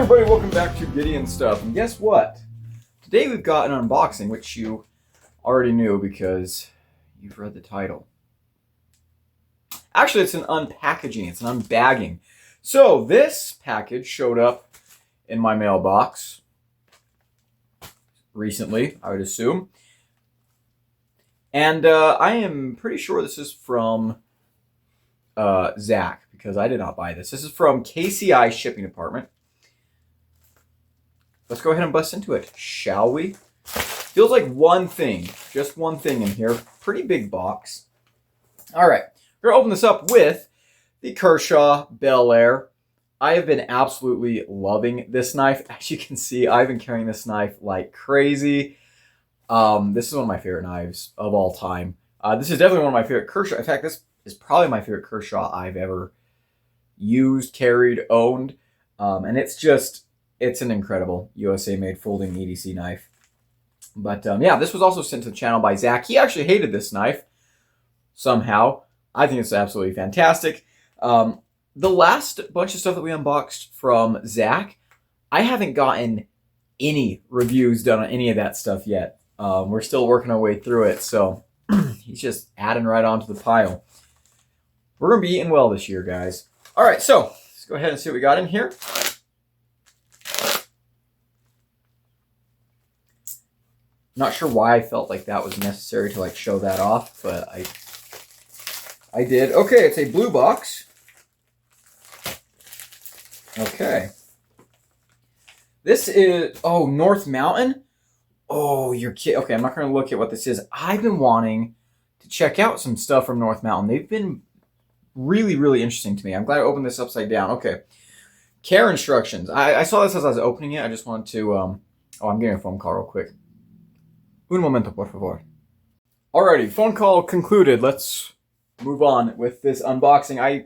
everybody, welcome back to Gideon Stuff. And guess what? Today we've got an unboxing, which you already knew because you've read the title. Actually, it's an unpackaging, it's an unbagging. So this package showed up in my mailbox recently, I would assume. And I am pretty sure this is from Zach, because I did not buy this. This is from KCI Shipping Department. Let's go ahead and bust into it, shall we? Feels like one thing, just one thing in here. Pretty big box. All right, we're gonna open this up with the Kershaw Bel Air. I have been absolutely loving this knife. As you can see, I've been carrying this knife like crazy. This is one of my favorite knives of all time. This is definitely one of my favorite Kershaw. In fact, this is probably my favorite Kershaw I've ever used, carried, owned. And it's an incredible USA-made folding EDC knife. But yeah, this was also sent to the channel by Zach. He actually hated this knife somehow. I think it's absolutely fantastic. The last bunch of stuff that we unboxed from Zach, I haven't gotten any reviews done on any of that stuff yet. We're still working our way through it, so he's just adding right onto the pile. We're going to be eating well this year, guys. All right, so let's go ahead and see what we got in here. Not sure why I felt like that was necessary to like show that off, but I did. Okay, it's a blue box. Okay. This is, oh, North Mountain? Oh, you're kidding. Okay, I'm not going to look at what this is. I've been wanting to check out some stuff from North Mountain. They've been really, really interesting to me. I'm glad I opened this upside down. Okay. Care instructions. I saw this as I was opening it. I just wanted to, oh, I'm getting a phone call real quick. Un momento, por favor. Alrighty, phone call concluded. Let's move on with this unboxing. I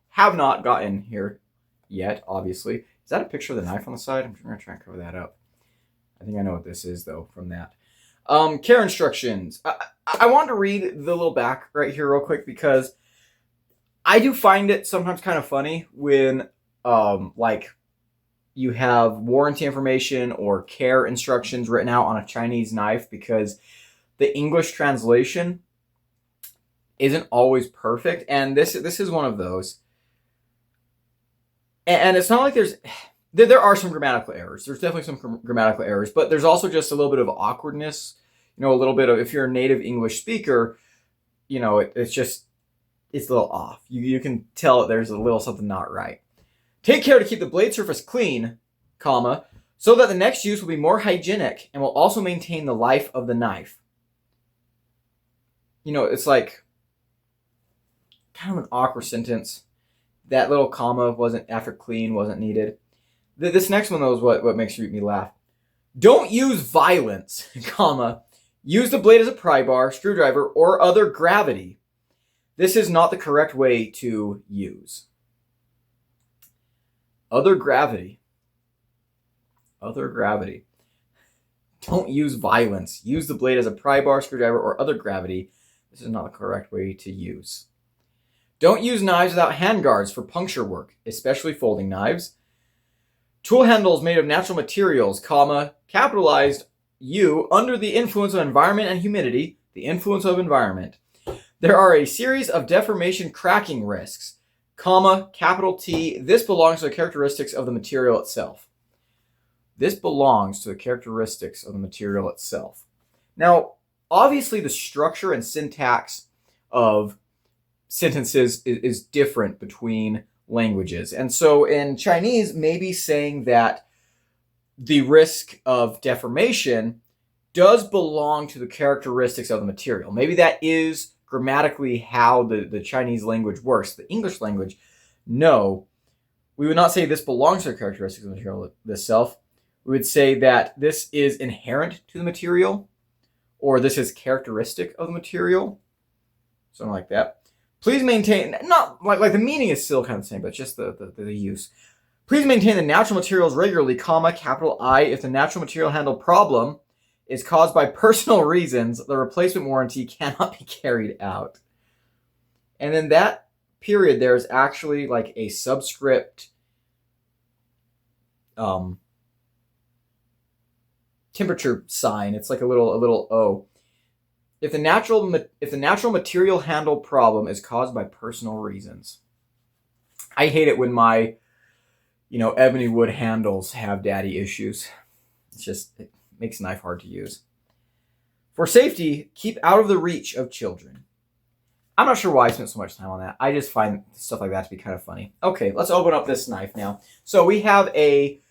have not gotten here yet, obviously. Is that a picture of the knife on the side? I'm going to try and cover that up. I think I know what this is, though, from that. Care instructions. I wanted to read the little back right here real quick because I do find it sometimes kind of funny when, like, you have warranty information or care instructions written out on a Chinese knife because the English translation isn't always perfect. And this is one of those. And it's not like there are some grammatical errors. There's definitely some grammatical errors, but there's also just a little bit of awkwardness. You know, a little bit of, if you're a native English speaker, you know, it's a little off. You can tell that there's a little something not right. Take care to keep the blade surface clean, comma, so that the next use will be more hygienic and will also maintain the life of the knife. You know, it's like kind of an awkward sentence. That little comma wasn't after clean, wasn't needed. This next one, though, is what makes me laugh. Don't use violence, comma. Use the blade as a pry bar, screwdriver, or other gravity. This is not the correct way to use. Other gravity. Other gravity. Don't use violence. Use the blade as a pry bar, screwdriver, or other gravity. This is not the correct way to use. Don't use knives without handguards for puncture work, especially folding knives. Tool handles made of natural materials, comma, capitalized U, under the influence of environment and humidity, the influence of environment. There are a series of deformation cracking risks, comma, capital T. This belongs to the characteristics of the material itself. This belongs to the characteristics of the material itself. Now, obviously the structure and syntax of sentences is different between languages. And so in Chinese, maybe saying that the risk of deformation does belong to the characteristics of the material. Maybe that is grammatically how the Chinese language works. The English language, no. We would not say this belongs to the characteristics of the material itself. We would say that this is inherent to the material, or this is characteristic of the material. Something like that. Please maintain, not like the meaning is still kind of the same, but just the use. Please maintain the natural materials regularly, comma, capital I. If the natural material handle problem is caused by personal reasons, the replacement warranty cannot be carried out. And then that period there is actually like a subscript temperature sign. It's like a little O. If the natural material handle problem is caused by personal reasons. I hate it when my, ebony wood handles have daddy issues. It makes a knife hard to use. For safety, keep out of the reach of children. I'm not sure why I spent so much time on that. I just find stuff like that to be kind of funny. Okay, let's open up this knife now. So we have a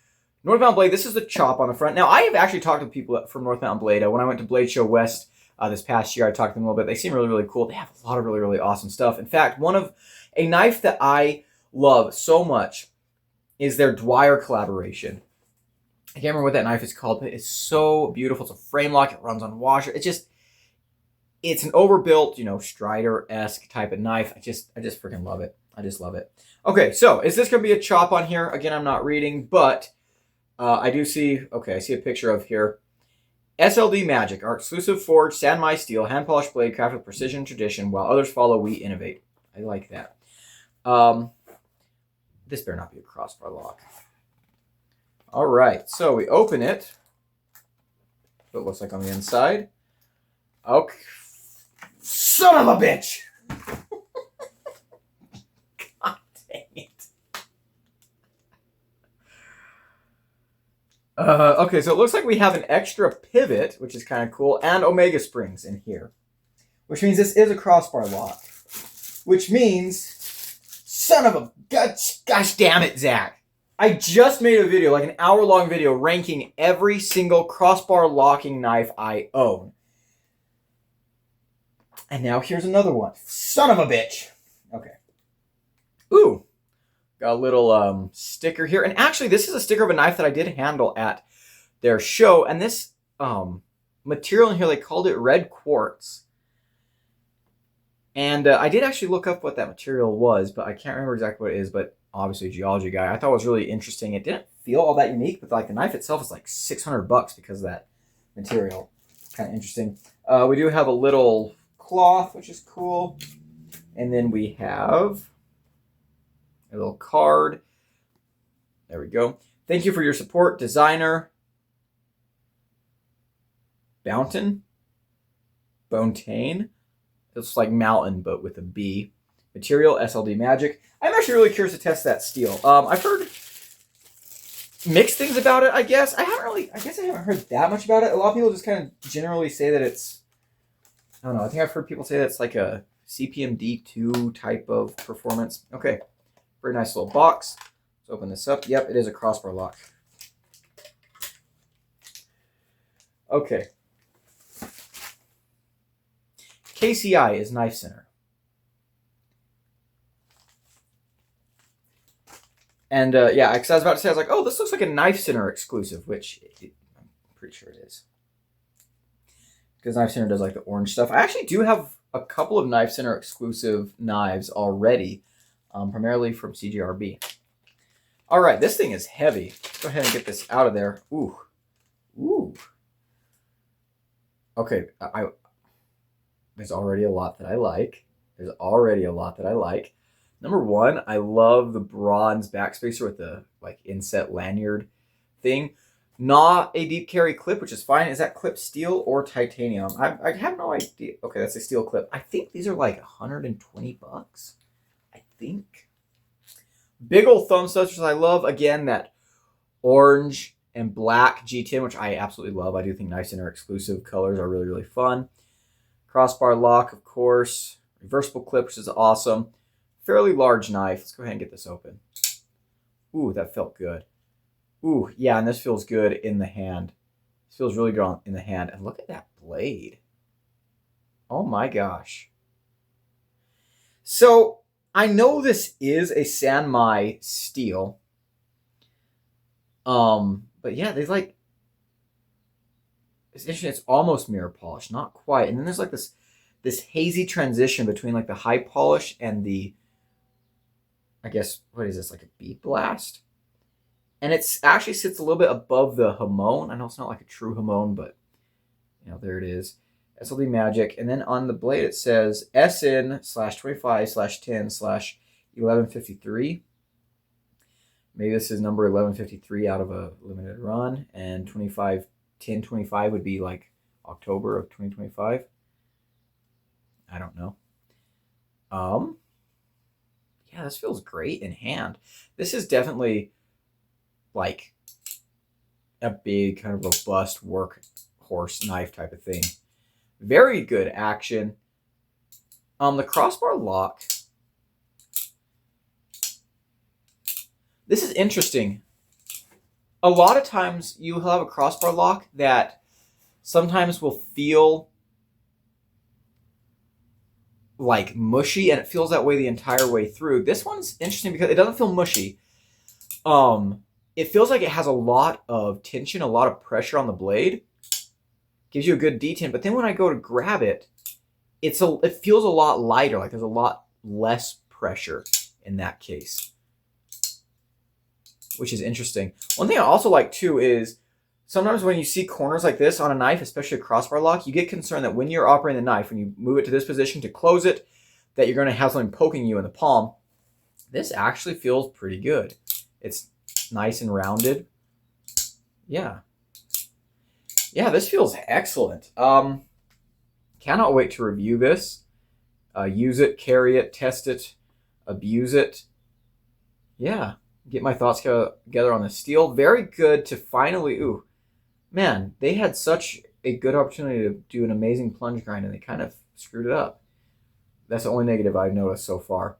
North Mountain Blade. This is the chop on the front. Now, I have actually talked to people from North Mountain Blade. When I went to Blade Show West this past year, I talked to them a little bit. They seem really, really cool. They have a lot of really, really awesome stuff. In fact, a knife that I love so much is their Dwyer collaboration. I can't remember what that knife is called, but it's so beautiful. It's a frame lock. It runs on washer. It's an overbuilt, Strider-esque type of knife. I just freaking love it. I just love it. Okay, so is this going to be a chop on here? Again, I'm not reading, but I do see, I see a picture of here. SLD Magic, our exclusive forged Sanmai steel, hand-polished blade crafted with precision and tradition. While others follow, we innovate. I like that. This better not be a crossbar lock. All right, so we open it. What it looks like on the inside. Okay. Son of a bitch! God dang it. Okay, so it looks like we have an extra pivot, which is kind of cool, and Omega springs in here. Which means this is a crossbar lock. Which means, son of a... Gosh damn it, Zach. I just made a video, like an hour-long video, ranking every single crossbar locking knife I own. And now here's another one. Son of a bitch. Okay. Ooh. Got a little sticker here. And actually, this is a sticker of a knife that I did handle at their show. And this material in here, they called it red quartz. And I did actually look up what that material was, but I can't remember exactly what it is. But obviously, a geology guy. I thought it was really interesting. It didn't feel all that unique, but like the knife itself is like $600 because of that material. Kind of interesting. We do have a little cloth, which is cool. And then we have a little card. There we go. Thank you for your support, designer Bountain. It's like mountain, but with a B. Material, SLD Magic. I'm actually really curious to test that steel. I've heard mixed things about it, I guess. I guess I haven't heard that much about it. A lot of people just kind of generally say that it's, I don't know, I think I've heard people say that it's like a CPMD2 type of performance. Okay, very nice little box. Let's open this up. Yep, it is a crossbar lock. Okay. KCI is Knife Center. And yeah, because I was about to say, I was like, oh, this looks like a Knife Center exclusive, which I'm pretty sure it is. Because Knife Center does like the orange stuff. I actually do have a couple of Knife Center exclusive knives already, primarily from CGRB. All right, this thing is heavy. Go ahead and get this out of there. Ooh. Ooh. Okay, there's already a lot that I like. Number one, I love the bronze backspacer with the like inset lanyard thing. Not a deep carry clip, which is fine. Is that clip steel or titanium? I have no idea. Okay, that's a steel clip. I think these are like $120. I think. Big old thumb studs, which I love. Again, that orange and black G10, which I absolutely love. I do think Knife Center exclusive colors are really, really fun. Crossbar lock, of course. Reversible clip, which is awesome. Fairly large knife. Let's go ahead and get this open. Ooh, that felt good. Ooh, yeah, and this feels good in the hand. This feels really good in the hand. And look at that blade. Oh my gosh. So, I know this is a Sanmai steel. But yeah, there's like, it's interesting. It's almost mirror polish, not quite. And then there's like this hazy transition between like the high polish and the, I guess, what is this, like a bead blast? And it actually sits a little bit above the Hamon. I know it's not like a true Hamon, but there it is. SLD Magic. And then on the blade it says SN/25/10/1153. Maybe this is number 1153 out of a limited run, and 1025 would be like October of 2025. I don't know. Yeah, this feels great in hand. This is definitely like a big kind of robust workhorse knife type of thing. Very good action. The crossbar lock. This is interesting. A lot of times you will have a crossbar lock that sometimes will feel like mushy, and it feels that way the entire way through. This one's interesting because it doesn't feel mushy. It feels like it has a lot of tension, a lot of pressure on the blade. Gives you a good detent, but then when I go to grab it, it feels a lot lighter, like there's a lot less pressure in that case, which is interesting. One thing I also like too is sometimes when you see corners like this on a knife, especially a crossbar lock, you get concerned that when you're operating the knife, when you move it to this position to close it, that you're going to have something poking you in the palm. This actually feels pretty good. It's nice and rounded. Yeah. Yeah, this feels excellent. Cannot wait to review this. Use it, carry it, test it, abuse it. Yeah. Get my thoughts together on the steel. Very good to finally... Ooh. Man, they had such a good opportunity to do an amazing plunge grind, and they kind of screwed it up. That's the only negative I've noticed so far.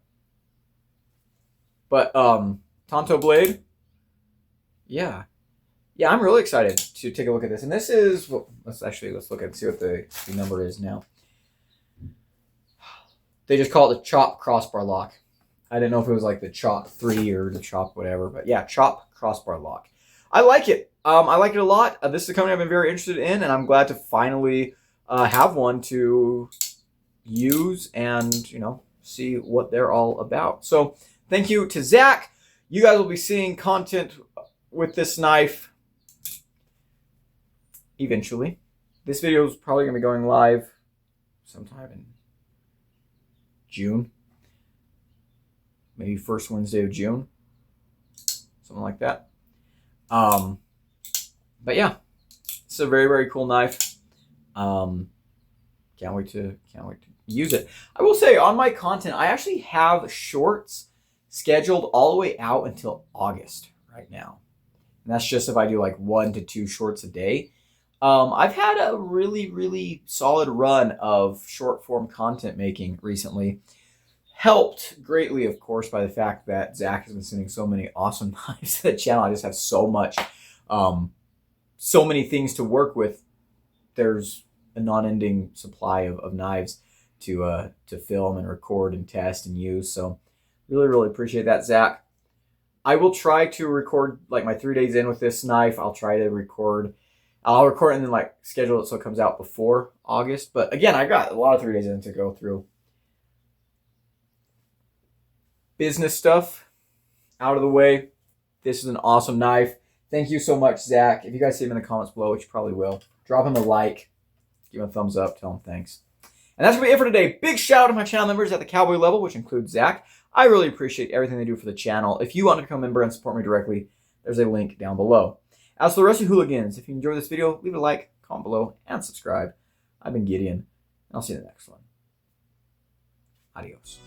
But, Tonto blade. Yeah. Yeah, I'm really excited to take a look at this. And this is... Well, let's look at see what the number is now. They just call it the Chop crossbar lock. I didn't know if it was like the Chop 3 or the Chop whatever. But yeah, Chop crossbar lock. I like it. I like it a lot. This is a company I've been very interested in, and I'm glad to finally have one to use and, see what they're all about. So thank you to Zach. You guys will be seeing content with this knife eventually. This video is probably going to be going live sometime in June. Maybe first Wednesday of June. Something like that. But yeah, it's a very, very cool knife. Can't wait to use it. I will say on my content, I actually have shorts scheduled all the way out until August right now. And that's just if I do like 1 to 2 shorts a day. I've had a really, really solid run of short form content making recently. Helped greatly, of course, by the fact that Zach has been sending so many awesome knives to the channel. I just have so much, so many things to work with. There's a non-ending supply of knives to film and record and test and use. So really, really appreciate that, Zach. I will try to record like my 3 days in with this knife. I'll try to record. I'll record and then like schedule it so it comes out before August. But again, I got a lot of 3 days in to go through. Business stuff out of the way. This is an awesome knife. Thank you so much, Zach. If you guys see him in the comments below, which you probably will, drop him a like, give him a thumbs up, tell him thanks. And that's going to be it for today. Big shout out to my channel members at the Cowboy level, which includes Zach. I really appreciate everything they do for the channel. If you want to become a member and support me directly, there's a link down below. As for the rest of you hooligans, if you enjoyed this video, leave a like, comment below, and subscribe. I've been Gideon, and I'll see you in the next one. Adios.